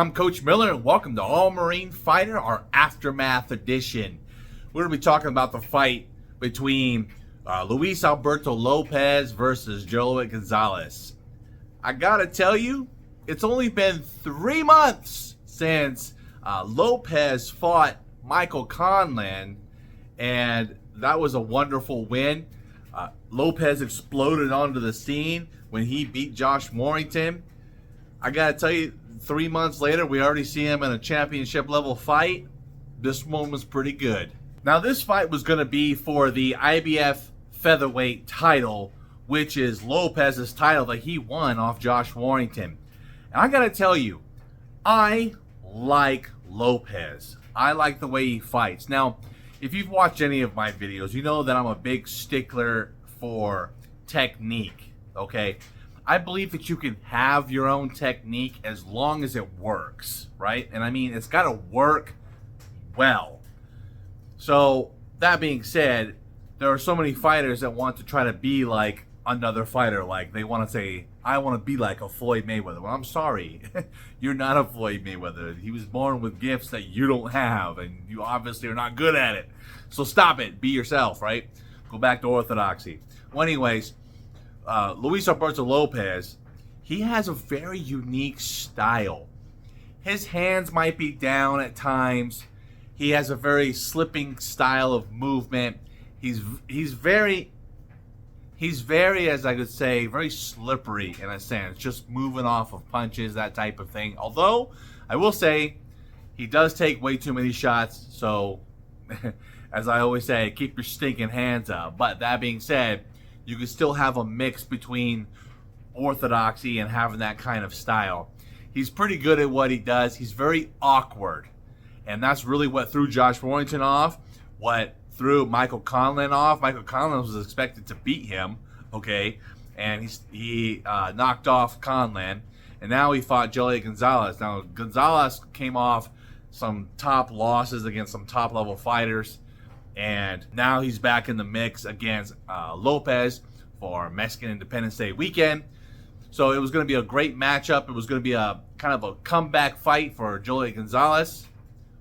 I'm Coach Miller, and welcome to All Marine Fighter, our Aftermath edition. We're going to be talking about the fight between Luis Alberto Lopez versus Joet Gonzalez. I got to tell you, it's only been 3 months since Lopez fought Michael Conlan, and that was a wonderful win. Lopez exploded onto the scene when he beat Josh Warrington. I got to tell you, 3 months later, we already see him in a championship level fight. This one was pretty good. Now, this fight was going to be for the IBF featherweight title, which is Lopez's title that he won off Josh Warrington. And I got to tell you, I like Lopez. I like the way he fights. Now, if you've watched any of my videos, you know that I'm a big stickler for technique, okay? I believe that you can have your own technique as long as it works, right? And I mean, it's got to work well. So, that being said, there are so many fighters that want to try to be like another fighter. Like, they want to say, I want to be like a Floyd Mayweather. Well, I'm sorry. You're not a Floyd Mayweather. He was born with gifts that you don't have, and you obviously are not good at it. So, stop it. Be yourself, right? Go back to orthodoxy. Well, anyways, Luis Alberto Lopez, he has a very unique style. His hands might be down at times. He has a very slipping style of movement. He's very, as I could say, very slippery in a sense, just moving off of punches, that type of thing. Although, I will say, he does take way too many shots, so, as I always say, keep your stinking hands up. But that being said, you can still have a mix between orthodoxy and having that kind of style. He's pretty good at what he does. He's very awkward. And that's really what threw Josh Warrington off, what threw Michael Conlan off. Michael Conlan was expected to beat him, okay? And he knocked off Conlan. And now he fought Joet Gonzalez. Now, Gonzalez came off some top losses against some top-level fighters. And now he's back in the mix against Lopez for Mexican Independence Day weekend. So it was going to be a great matchup. It was going to be a kind of a comeback fight for Joet Gonzalez,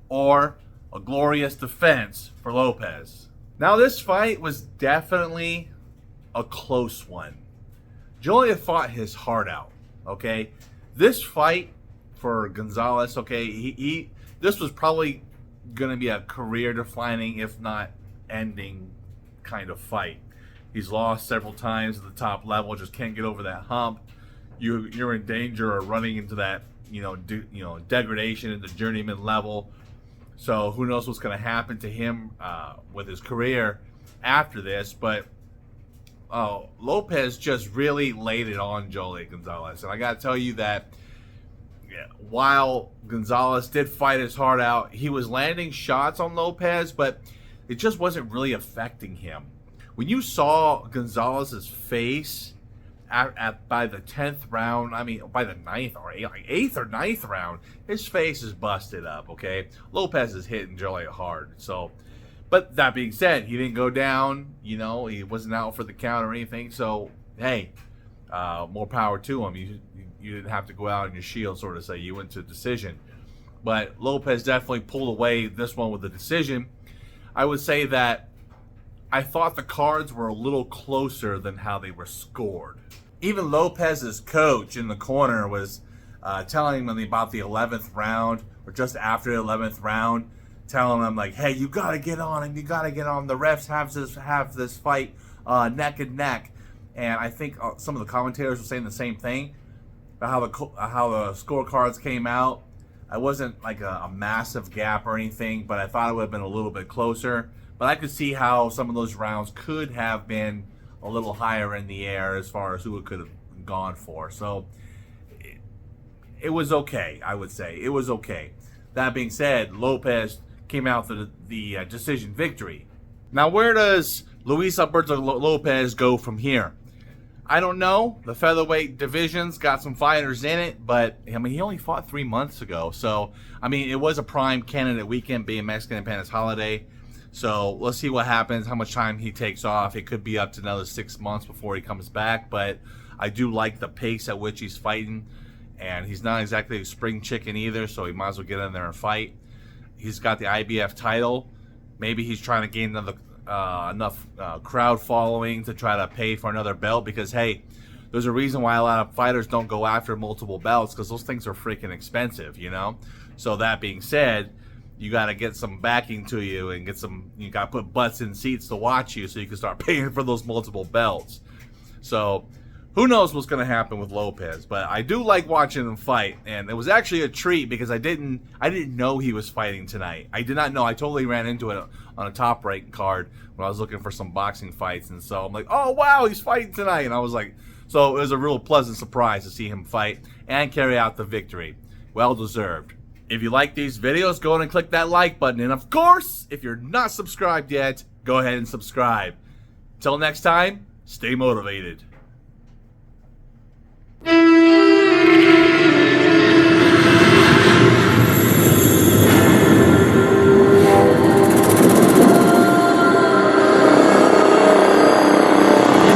or a glorious defense for Lopez. Now, this fight was definitely a close one. Joet fought his heart out, okay? This fight for Gonzalez, okay, this was probably going to be a career-defining, if not ending, kind of fight. He's lost several times at the top level, just can't get over that hump. You're in danger of running into that, degradation into journeyman level. So who knows what's going to happen to him with his career after this. But Lopez just really laid it on Joet Gonzalez. And I got to tell you that while Gonzalez did fight his heart out, he was landing shots on Lopez, but it just wasn't really affecting him. When you saw Gonzalez's face by the 10th round, by the 9th or 8th or 9th round, his face is busted up, okay? Lopez is hitting Joet hard. So, but that being said, he didn't go down, he wasn't out for the count or anything. So, hey, more power to him. You didn't have to go out on your shield, sort of say. You went to decision. But Lopez definitely pulled away this one with a decision. I would say that I thought the cards were a little closer than how they were scored. Even Lopez's coach in the corner was telling him about the 11th round, or just after the 11th round, telling him, like, hey, you got to get on him. You got to get on. The refs have this fight neck and neck. And I think some of the commentators were saying the same thing. How the scorecards came out. I wasn't like a massive gap or anything, but I thought it would have been a little bit closer. But I could see how some of those rounds could have been a little higher in the air as far as who it could have gone for. So it was okay, I would say. It was okay. That being said, Lopez came out with the decision victory. Now, where does Luis Alberto Lopez go from here? I don't know. The featherweight division's got some fighters in it, but he only fought 3 months ago. So, it was a prime candidate weekend, being Mexican Independence holiday. So let's see what happens, how much time he takes off. It could be up to another 6 months before he comes back, but I do like the pace at which he's fighting. and he's not exactly a spring chicken either, so he might as well get in there and fight. He's got the IBF title. Maybe he's trying to gain enough crowd following to try to pay for another belt, because, hey, there's a reason why a lot of fighters don't go after multiple belts, because those things are freaking expensive, you know? So that being said, you got to get some backing to you and you got to put butts in seats to watch you so you can start paying for those multiple belts. So who knows what's going to happen with Lopez, but I do like watching him fight, and it was actually a treat because I didn't know he was fighting tonight. I did not know. I totally ran into it on a Top Rank card when I was looking for some boxing fights, and so I'm like, oh wow, he's fighting tonight, and I was like, so it was a real pleasant surprise to see him fight and carry out the victory. Well deserved. If you like these videos, go ahead and click that like button, and of course, if you're not subscribed yet, go ahead and subscribe. Till next time, stay motivated.